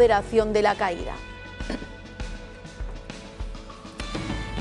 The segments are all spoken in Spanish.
moderación de la caída.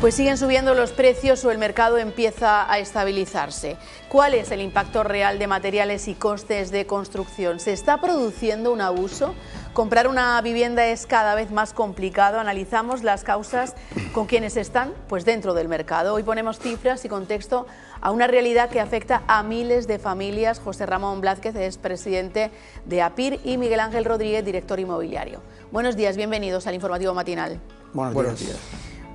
Pues siguen subiendo los precios o el mercado empieza a estabilizarse. ¿Cuál es el impacto real de materiales y costes de construcción? ¿Se está produciendo un abuso? Comprar una vivienda es cada vez más complicado. Analizamos las causas con quienes están pues dentro del mercado. Hoy ponemos cifras y contexto a una realidad que afecta a miles de familias. José Ramón Blázquez es presidente de APIR y Miguel Ángel Rodríguez, director inmobiliario. Buenos días, bienvenidos al informativo matinal. Buenos días.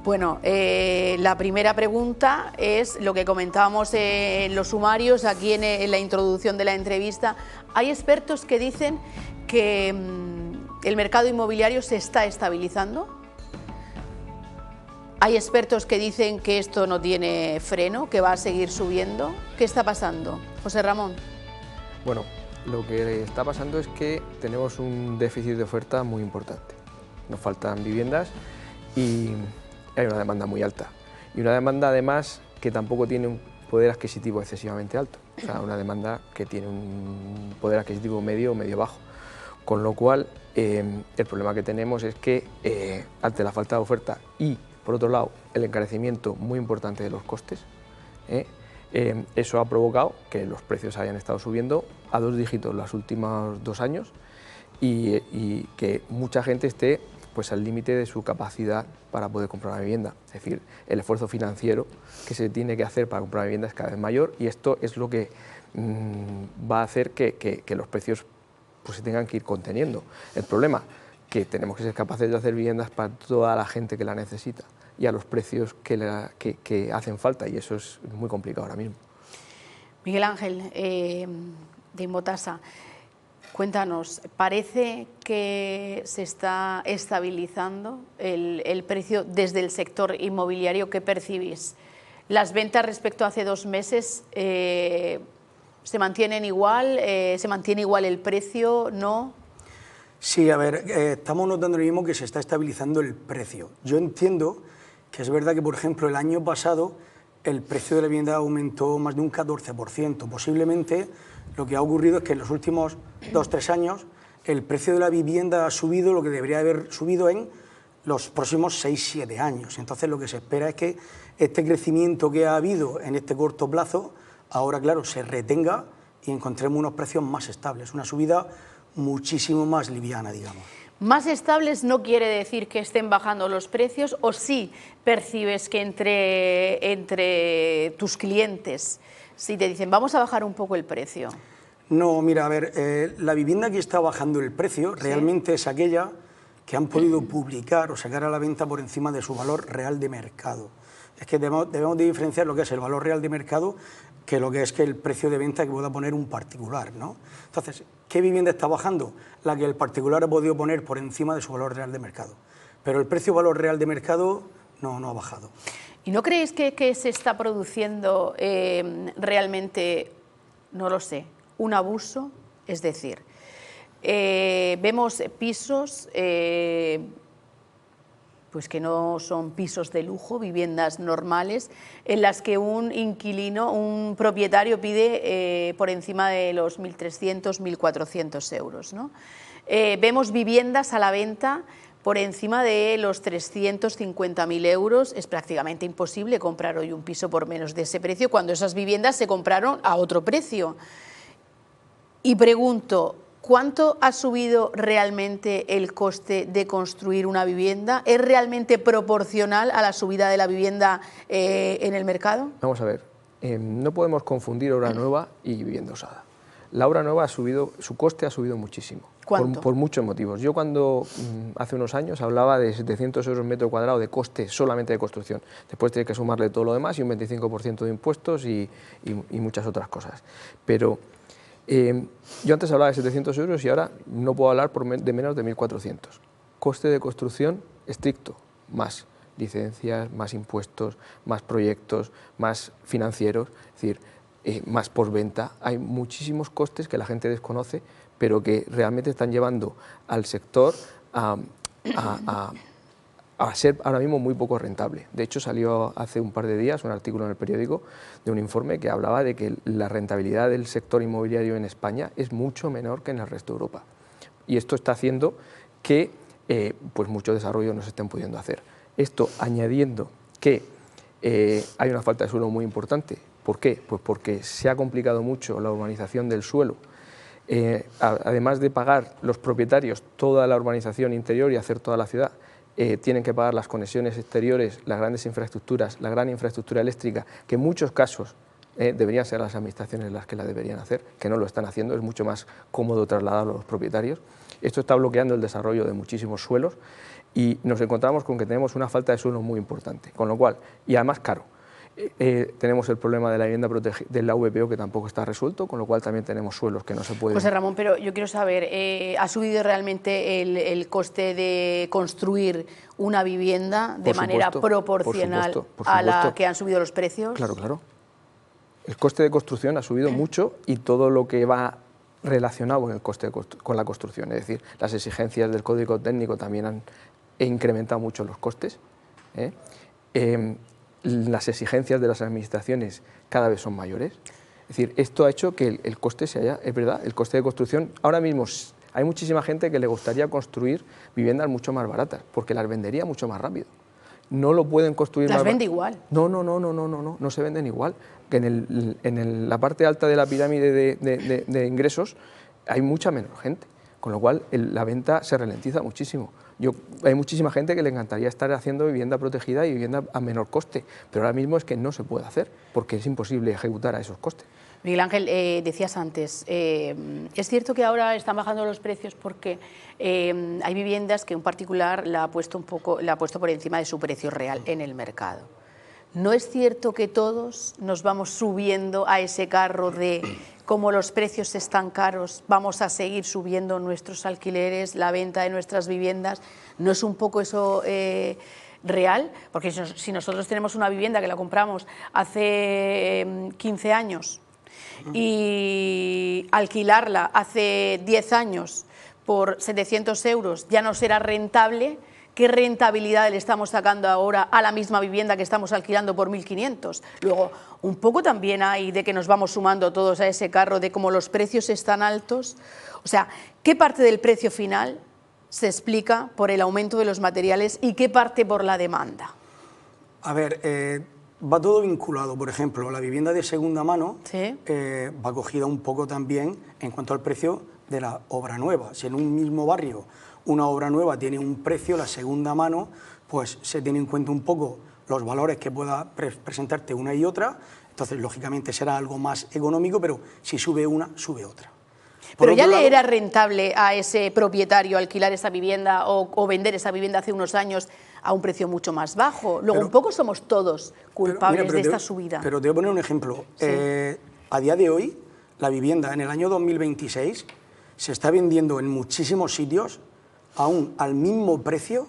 Bueno, la primera pregunta es lo que comentábamos en los sumarios, aquí en la introducción de la entrevista. Hay expertos que dicen que el mercado inmobiliario se está estabilizando. Hay expertos que dicen que esto no tiene freno, que va a seguir subiendo. ¿Qué está pasando? José Ramón. Bueno, lo que está pasando es que tenemos un déficit de oferta muy importante. Nos faltan viviendas y hay una demanda muy alta. Y una demanda además que tampoco tiene un poder adquisitivo excesivamente alto. O sea, una demanda que tiene un poder adquisitivo medio o medio bajo. Con lo cual, el problema que tenemos es que ante la falta de oferta y, por otro lado, el encarecimiento muy importante de los costes, eso ha provocado que los precios hayan estado subiendo a 2 dígitos los últimos 2 años y que mucha gente esté pues al límite de su capacidad para poder comprar una vivienda. Es decir, el esfuerzo financiero que se tiene que hacer para comprar una vivienda es cada vez mayor y esto es lo que va a hacer que los precios pues, se tengan que ir conteniendo. El problema que tenemos que ser capaces de hacer viviendas para toda la gente que la necesita y a los precios que hacen falta, y eso es muy complicado ahora mismo. Miguel Ángel, de Inmotasa, cuéntanos, ¿parece que se está estabilizando el precio desde el sector inmobiliario? ¿Qué percibís? ¿Las ventas respecto a hace 2 meses se mantienen igual? ¿Se mantiene igual el precio? ¿No? Sí, a ver, estamos notando lo mismo, que se está estabilizando el precio. Yo entiendo que es verdad que, por ejemplo, el año pasado el precio de la vivienda aumentó más de un 14%. Posiblemente lo que ha ocurrido es que en los últimos 2-3 años el precio de la vivienda ha subido lo que debería haber subido en los próximos 6-7 años. Entonces lo que se espera es que este crecimiento que ha habido en este corto plazo, ahora claro, se retenga y encontremos unos precios más estables, una subida muchísimo más liviana, digamos. Más estables no quiere decir que estén bajando los precios, o sí percibes que entre tus clientes, si te dicen vamos a bajar un poco el precio. No, mira, a ver, la vivienda que está bajando el precio realmente es aquella que han podido publicar o sacar a la venta por encima de su valor real de mercado. Es que debemos de diferenciar lo que es el valor real de mercado que lo que es que el precio de venta que pueda poner un particular, ¿no? Entonces, ¿qué vivienda está bajando? La que el particular ha podido poner por encima de su valor real de mercado. Pero el precio-valor real de mercado no ha bajado. ¿Y no creéis que se está produciendo realmente, no lo sé, un abuso? Es decir, vemos pisos pues que no son pisos de lujo, viviendas normales, en las que un inquilino, un propietario pide por encima de los 1.300, 1.400 euros, ¿no? Vemos viviendas a la venta por encima de los 350.000 euros. Es prácticamente imposible comprar hoy un piso por menos de ese precio cuando esas viviendas se compraron a otro precio. Y pregunto, ¿cuánto ha subido realmente el coste de construir una vivienda? ¿Es realmente proporcional a la subida de la vivienda en el mercado? Vamos a ver, no podemos confundir obra nueva y vivienda usada. La obra nueva ha subido, su coste ha subido muchísimo. ¿Cuánto? Por muchos motivos. Yo cuando hace unos años hablaba de 700 euros metro cuadrado de coste solamente de construcción. Después tiene que sumarle todo lo demás y un 25% de impuestos y muchas otras cosas. Pero yo antes hablaba de 700 euros y ahora no puedo hablar de menos de 1.400. Coste de construcción estricto, más licencias, más impuestos, más proyectos, más financieros, es decir, más postventa. Hay muchísimos costes que la gente desconoce, pero que realmente están llevando al sector a ser ahora mismo muy poco rentable. De hecho, salió hace un par de días un artículo en el periódico de un informe que hablaba de que la rentabilidad del sector inmobiliario en España es mucho menor que en el resto de Europa. Y esto está haciendo que pues muchos desarrollos no se estén pudiendo hacer. Esto añadiendo que hay una falta de suelo muy importante. ¿Por qué? Pues porque se ha complicado mucho la urbanización del suelo. Además de pagar los propietarios toda la urbanización interior y hacer toda la ciudad, tienen que pagar las conexiones exteriores, las grandes infraestructuras, la gran infraestructura eléctrica, que en muchos casos deberían ser las administraciones las que la deberían hacer, que no lo están haciendo, es mucho más cómodo trasladarlo a los propietarios. Esto está bloqueando el desarrollo de muchísimos suelos y nos encontramos con que tenemos una falta de suelo muy importante, con lo cual, y además caro. Tenemos el problema de la vivienda de la VPO que tampoco está resuelto, con lo cual también tenemos suelos que no se pueden... José Ramón, pero yo quiero saber, ¿ha subido realmente el coste de construir una vivienda de manera proporcional a la que han subido los precios? Claro, claro. El coste de construcción ha subido mucho y todo lo que va relacionado con el coste con la construcción, es decir, las exigencias del Código Técnico también han incrementado mucho los costes. Las exigencias de las administraciones cada vez son mayores. Es decir, esto ha hecho que el coste se haya, es verdad, el coste de construcción, ahora mismo hay muchísima gente que le gustaría construir viviendas mucho más baratas, porque las vendería mucho más rápido. No lo pueden construir ¿Las más vende igual? No se venden igual. Que en la parte alta de la pirámide de ingresos hay mucha menos gente, con lo cual la venta se ralentiza muchísimo. Hay muchísima gente que le encantaría estar haciendo vivienda protegida y vivienda a menor coste, pero ahora mismo es que no se puede hacer porque es imposible ejecutar a esos costes. Miguel Ángel, decías antes, es cierto que ahora están bajando los precios porque hay viviendas que un particular la ha puesto por encima de su precio real en el mercado. ¿No es cierto que todos nos vamos subiendo a ese carro de como los precios están caros, vamos a seguir subiendo nuestros alquileres, la venta de nuestras viviendas? ¿No es un poco eso real? Porque si nosotros tenemos una vivienda que la compramos hace 15 años y alquilarla hace 10 años por 700 euros ya no será rentable, ¿qué rentabilidad le estamos sacando ahora a la misma vivienda que estamos alquilando por 1.500? Luego, un poco también hay de que nos vamos sumando todos a ese carro de cómo los precios están altos. O sea, ¿qué parte del precio final se explica por el aumento de los materiales y qué parte por la demanda? A ver, va todo vinculado. Por ejemplo, la vivienda de segunda mano ¿sí? Va cogida un poco también en cuanto al precio de la obra nueva. Si en un mismo barrio una obra nueva tiene un precio, la segunda mano, pues se tiene en cuenta un poco los valores que pueda presentarte una y otra, entonces lógicamente será algo más económico, pero si sube una, sube otra. Pero ya le era rentable a ese propietario alquilar esa vivienda o vender esa vivienda hace unos años a un precio mucho más bajo. Luego, un poco somos todos culpables de esta subida. Pero te voy a poner un ejemplo. Sí. A día de hoy, la vivienda en el año 2026 se está vendiendo en muchísimos sitios aún al mismo precio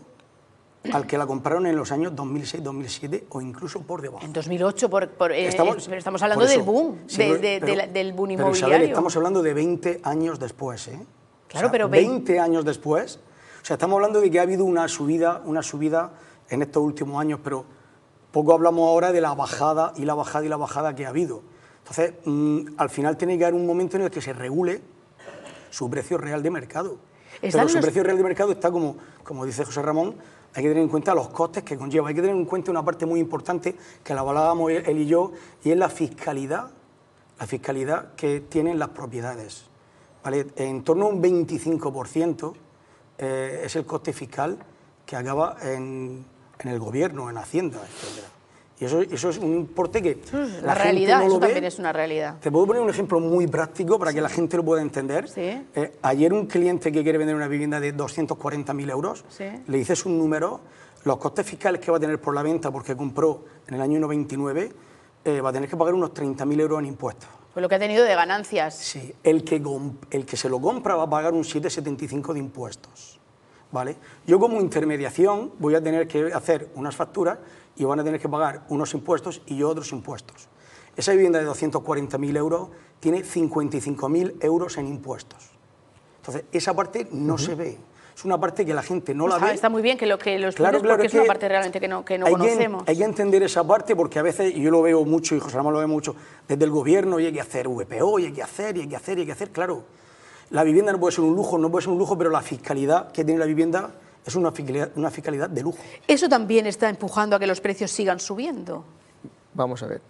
al que la compraron en los años 2006, 2007 o incluso por debajo. En 2008, pero estamos hablando del boom, sí, del boom inmobiliario. Pero Isabel, estamos hablando de 20 años después, ¿eh? Claro, o sea, pero 20 años después, o sea, estamos hablando de que ha habido una subida en estos últimos años, pero poco hablamos ahora de la bajada y la bajada y la bajada que ha habido. Entonces, al final tiene que haber un momento en el que se regule su precio real de mercado. Pero su precio real de mercado está como dice José Ramón, hay que tener en cuenta los costes que conlleva, hay que tener en cuenta una parte muy importante que la hablábamos él y yo, y es la fiscalidad que tienen las propiedades. ¿Vale? En torno a un 25% es el coste fiscal que acaba en el gobierno, en Hacienda, etc. Y eso es un importe que la realidad, no lo ve. También es una realidad. Te puedo poner un ejemplo muy práctico para que la gente lo pueda entender. Sí. Ayer un cliente que quiere vender una vivienda de 240.000 euros, sí, le dices un número, los costes fiscales que va a tener por la venta porque compró en el año 99, va a tener que pagar unos 30.000 euros en impuestos. Pues lo que ha tenido de ganancias. Sí, el que se lo compra va a pagar un 7,75 de impuestos. ¿Vale? Yo como intermediación voy a tener que hacer unas facturas y van a tener que pagar unos impuestos y yo otros impuestos. Esa vivienda de 240.000 euros tiene 55.000 euros en impuestos. Entonces, esa parte no se ve. Es una parte que la gente no la ve. Está muy bien que lo expliques, claro, porque es una parte realmente que no conocemos. Hay que entender esa parte porque a veces, y yo lo veo mucho, y José Ramón lo ve mucho, desde el gobierno, y hay que hacer VPO, y hay que hacer, claro. la vivienda no puede ser un lujo, no puede ser un lujo, pero la fiscalidad que tiene la vivienda es una fiscalidad de lujo. ¿Eso también está empujando a que los precios sigan subiendo? Vamos a ver.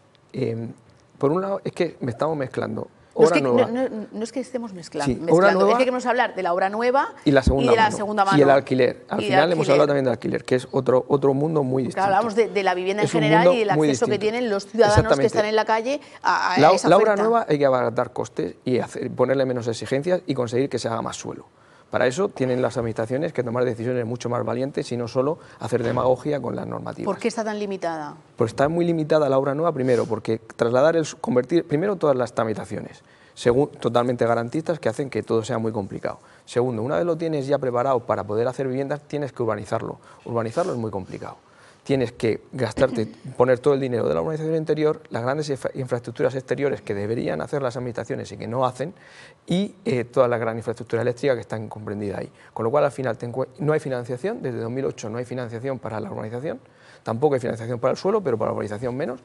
Por un lado, es que me estamos mezclando. No es que estemos mezclando, Sí, obra nueva, es que queremos hablar de la obra nueva y la segunda mano. Y el alquiler. Al final hemos hablado también del alquiler, que es otro mundo muy distinto. Claro, hablamos de la vivienda en general y del acceso que tienen los ciudadanos que están en la calle a esa oferta. La obra nueva hay que abaratar costes y ponerle menos exigencias y conseguir que se haga más suelo. Para eso tienen las administraciones que tomar decisiones mucho más valientes y no solo hacer demagogia con las normativas. ¿Por qué está tan limitada? Pues está muy limitada la obra nueva, primero, porque convertir primero todas las tramitaciones, totalmente garantistas, que hacen que todo sea muy complicado. Segundo, una vez lo tienes ya preparado para poder hacer viviendas, tienes que urbanizarlo. Urbanizarlo es muy complicado. Tienes que poner todo el dinero de la urbanización interior, las grandes infraestructuras exteriores que deberían hacer las administraciones y que no hacen, y toda la gran infraestructura eléctrica que está comprendida ahí. Con lo cual, al final, no hay financiación, desde 2008 no hay financiación para la urbanización, tampoco hay financiación para el suelo, pero para la urbanización menos,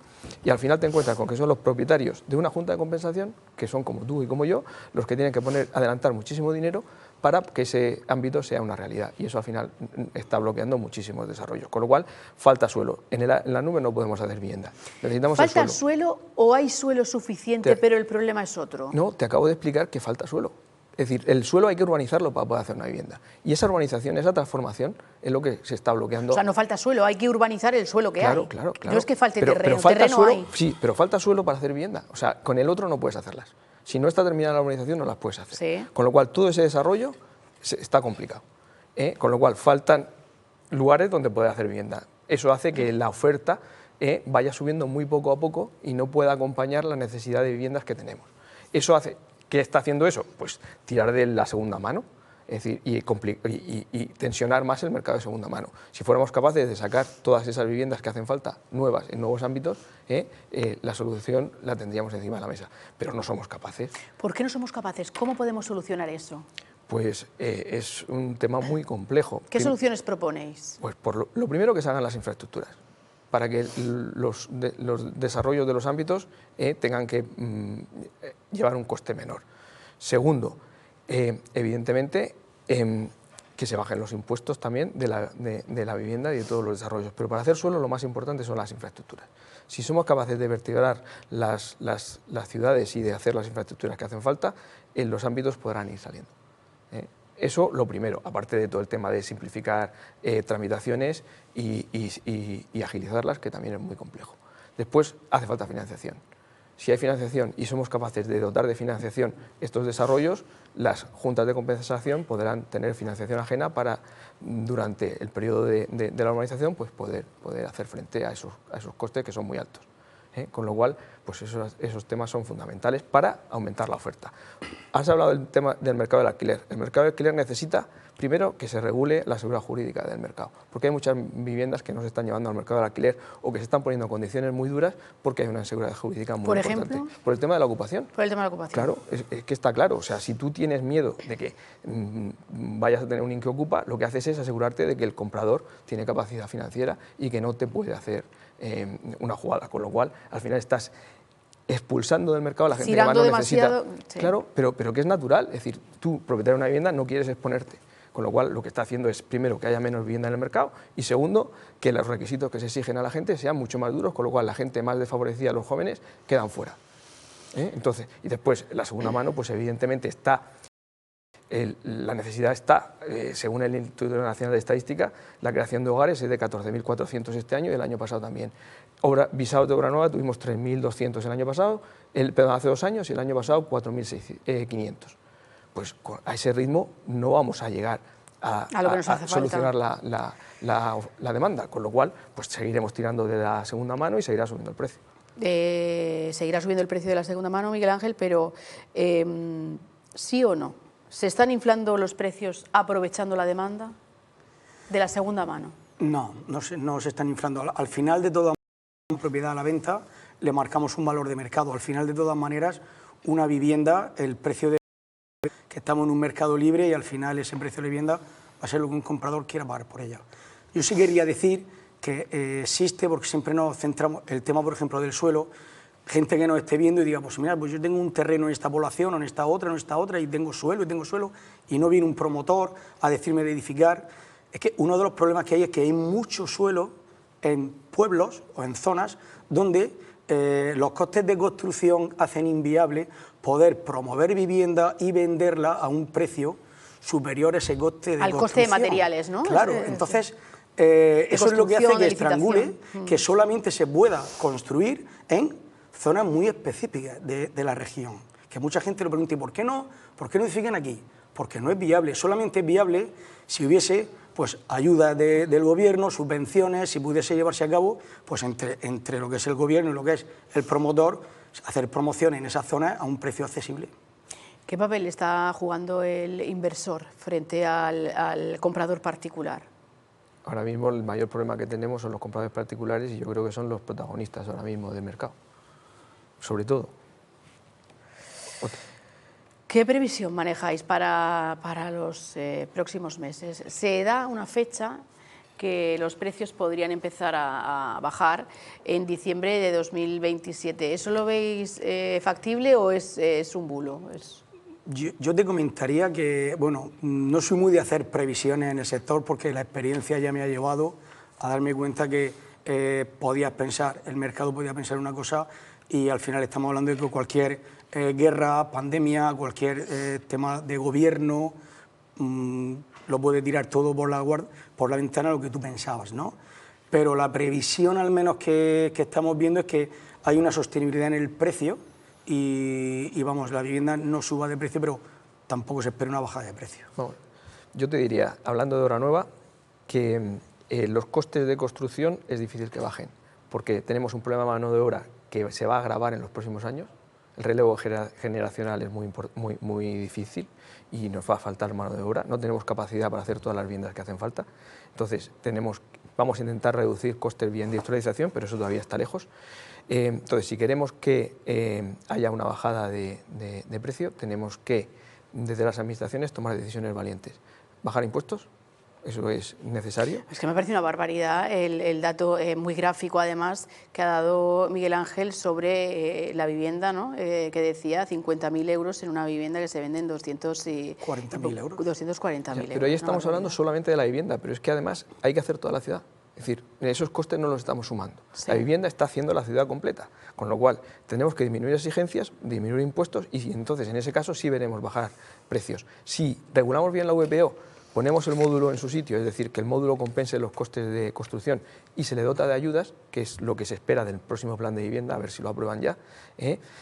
y al final te encuentras con que son los propietarios de una junta de compensación, que son como tú y como yo, los que tienen que adelantar muchísimo dinero para que ese ámbito sea una realidad, y eso al final está bloqueando muchísimos desarrollos, con lo cual falta suelo. En la nube no podemos hacer vivienda, necesitamos el suelo. ¿Falta suelo o hay suelo suficiente, pero el problema es otro? No, te acabo de explicar que falta suelo. Es decir, el suelo hay que urbanizarlo para poder hacer una vivienda. Y esa urbanización, esa transformación, es lo que se está bloqueando. O sea, no falta suelo, hay que urbanizar el suelo que hay. Claro. No es que falte pero terreno, falta terreno suelo, hay. Sí, pero falta suelo para hacer vivienda. O sea, con el otro no puedes hacerlas. Si no está terminada la urbanización, no las puedes hacer. Sí. Con lo cual, todo ese desarrollo está complicado. Con lo cual, faltan lugares donde poder hacer vivienda. Eso hace que la oferta vaya subiendo muy poco a poco y no pueda acompañar la necesidad de viviendas que tenemos. Eso hace... ¿Qué está haciendo eso? Pues tirar de la segunda mano, es decir, y tensionar más el mercado de segunda mano. Si fuéramos capaces de sacar todas esas viviendas que hacen falta, nuevas, en nuevos ámbitos, la solución la tendríamos encima de la mesa, pero no somos capaces. ¿Por qué no somos capaces? ¿Cómo podemos solucionar eso? Pues es un tema muy complejo. ¿Qué soluciones proponéis? Pues lo primero, que se hagan las infraestructuras, para que los desarrollos de los ámbitos tengan que llevar un coste menor. Segundo, evidentemente, que se bajen los impuestos también de la vivienda y de todos los desarrollos. Pero para hacer suelo lo más importante son las infraestructuras. Si somos capaces de vertebrar las ciudades y de hacer las infraestructuras que hacen falta, los ámbitos podrán ir saliendo. Eso lo primero, aparte de todo el tema de simplificar tramitaciones y agilizarlas, que también es muy complejo. Después hace falta financiación. Si hay financiación y somos capaces de dotar de financiación estos desarrollos, las juntas de compensación podrán tener financiación ajena para, durante el periodo de la urbanización, pues poder hacer frente a esos costes que son muy altos. Con lo cual, pues esos temas son fundamentales para aumentar la oferta. Has hablado del tema del mercado del alquiler. El mercado del alquiler necesita, primero, que se regule la seguridad jurídica del mercado, porque hay muchas viviendas que no se están llevando al mercado del alquiler o que se están poniendo en condiciones muy duras porque hay una inseguridad jurídica muy importante. ¿Por ejemplo? Por el tema de la ocupación. Por el tema de la ocupación. Claro, es que está claro. O sea, si tú tienes miedo de que vayas a tener un inquiocupa, lo que haces es asegurarte de que el comprador tiene capacidad financiera y que no te puede hacer una jugada, con lo cual al final estás expulsando del mercado a la gente que más lo necesita. Sí. Claro, pero que es natural. Es decir, tú, propietario de una vivienda, no quieres exponerte. Con lo cual, lo que está haciendo es, primero, que haya menos vivienda en el mercado y, segundo, que los requisitos que se exigen a la gente sean mucho más duros, con lo cual la gente más desfavorecida, los jóvenes, quedan fuera. Entonces, y después, la segunda mano, pues evidentemente está... la necesidad está, según el Instituto Nacional de Estadística, la creación de hogares es de 14.400 este año y el año pasado también. Visados de obra nueva tuvimos 3.200 el año pasado, hace 2 años, y el año pasado 4.500. Pues a ese ritmo no vamos a llegar a solucionar la demanda, con lo cual pues seguiremos tirando de la segunda mano y seguirá subiendo el precio. Seguirá subiendo el precio de la segunda mano, Miguel Ángel, pero ¿sí o no? ¿Se están inflando los precios aprovechando la demanda de la segunda mano? No se están inflando. Al final de toda propiedad a la venta le marcamos un valor de mercado. Al final de todas maneras, una vivienda, el precio de que estamos en un mercado libre y al final ese precio de la vivienda va a ser lo que un comprador quiera pagar por ella. Yo sí quería decir que existe, porque siempre nos centramos, el tema por ejemplo del suelo, gente que nos esté viendo y diga, pues mira, pues yo tengo un terreno en esta población, o en esta otra, y tengo suelo, y no viene un promotor a decirme de edificar. Es que uno de los problemas que hay es que hay mucho suelo en pueblos o en zonas donde los costes de construcción hacen inviable poder promover vivienda y venderla a un precio superior a ese coste de construcción. Al coste de materiales, ¿no? Claro, entonces eso es lo que hace que estrangule que solamente se pueda construir en zonas muy específicas de la región. Que mucha gente lo pregunta, ¿y por qué no edifican aquí? Porque no es viable, solamente es viable si hubiese pues ayuda del gobierno, subvenciones, si pudiese llevarse a cabo, pues entre lo que es el gobierno y lo que es el promotor, hacer promoción en esa zona a un precio accesible. ¿Qué papel está jugando el inversor frente al comprador particular? Ahora mismo el mayor problema que tenemos son los compradores particulares y yo creo que son los protagonistas ahora mismo del mercado, sobre todo. ¿Qué previsión manejáis para los próximos meses? Se da una fecha que los precios podrían empezar a bajar en diciembre de 2027. ¿Eso lo veis factible o es un bulo? Yo te comentaría que, bueno, no soy muy de hacer previsiones en el sector porque la experiencia ya me ha llevado a darme cuenta que el mercado podía pensar una cosa y al final estamos hablando de que cualquier guerra, pandemia, cualquier tema de gobierno, lo puede tirar todo por la ventana lo que tú pensabas, ¿no? Pero la previsión al menos que estamos viendo es que hay una sostenibilidad en el precio y vamos, la vivienda no suba de precio, pero tampoco se espera una bajada de precio. Bueno, yo te diría, hablando de obra nueva, que los costes de construcción es difícil que bajen, porque tenemos un problema de mano de obra que se va a agravar en los próximos años. El relevo generacional es muy difícil y nos va a faltar mano de obra. No tenemos capacidad para hacer todas las viviendas que hacen falta. Entonces, vamos a intentar reducir costes vía industrialización, pero eso todavía está lejos. Entonces, si queremos que haya una bajada de precio, tenemos que, desde las administraciones, tomar decisiones valientes. Bajar impuestos. Eso es necesario. Es que me parece una barbaridad el dato muy gráfico, además, que ha dado Miguel Ángel sobre la vivienda, ¿no? Que decía 50.000 euros en una vivienda que se vende en 240.000 euros. 240.000 euros. Pero ahí estamos hablando solamente de la vivienda, pero es que además hay que hacer toda la ciudad. Es decir, esos costes no los estamos sumando. Sí. La vivienda está haciendo la ciudad completa, con lo cual tenemos que disminuir exigencias, disminuir impuestos y entonces en ese caso sí veremos bajar precios. Si regulamos bien la VPO, ponemos el módulo en su sitio, es decir, que el módulo compense los costes de construcción y se le dota de ayudas, que es lo que se espera del próximo plan de vivienda, a ver si lo aprueban ya.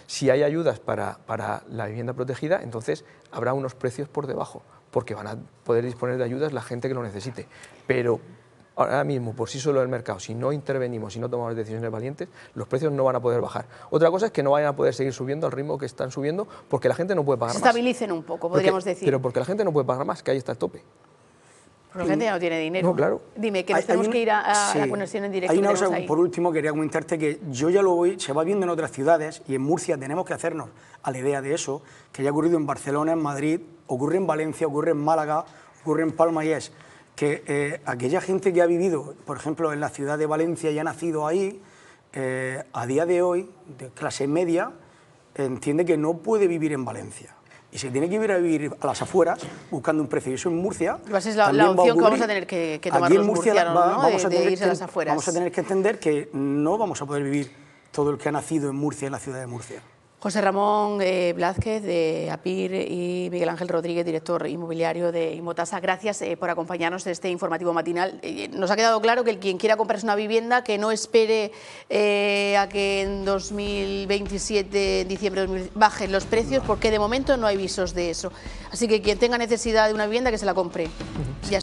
Si hay ayudas para la vivienda protegida, entonces habrá unos precios por debajo, porque van a poder disponer de ayudas la gente que lo necesite. Pero ahora mismo, por sí solo el mercado, si no intervenimos, si no tomamos decisiones valientes, los precios no van a poder bajar. Otra cosa es que no vayan a poder seguir subiendo al ritmo que están subiendo porque la gente no puede pagar más. Se estabilicen un poco, podríamos decir. Pero porque la gente no puede pagar más, que ahí está el tope. Porque la gente ya no tiene dinero. No, claro. Dime, que nos tenemos que ir a la conexión en directo. Hay una cosa, por último, quería comentarte que yo ya se va viendo en otras ciudades y en Murcia tenemos que hacernos a la idea de eso, que ya ha ocurrido en Barcelona, en Madrid, ocurre en Valencia, ocurre en Málaga, ocurre en Palma y es que aquella gente que ha vivido, por ejemplo, en la ciudad de Valencia y ha nacido ahí, a día de hoy, de clase media, entiende que no puede vivir en Valencia. Y se tiene que ir a vivir a las afueras buscando un precio. Y eso en Murcia. Esa es la opción que vamos a tener que tomar los murcianos, ¿no? De irse a las afueras. Vamos a tener que entender que no vamos a poder vivir todo el que ha nacido en Murcia, en la ciudad de Murcia. José Ramón Blázquez, de APIR, y Miguel Ángel Rodríguez, director inmobiliario de Imotasa, gracias por acompañarnos en este informativo matinal. Nos ha quedado claro que quien quiera comprarse una vivienda, que no espere a que en 2027, en diciembre, bajen los precios, porque de momento no hay visos de eso. Así que quien tenga necesidad de una vivienda, que se la compre. Ya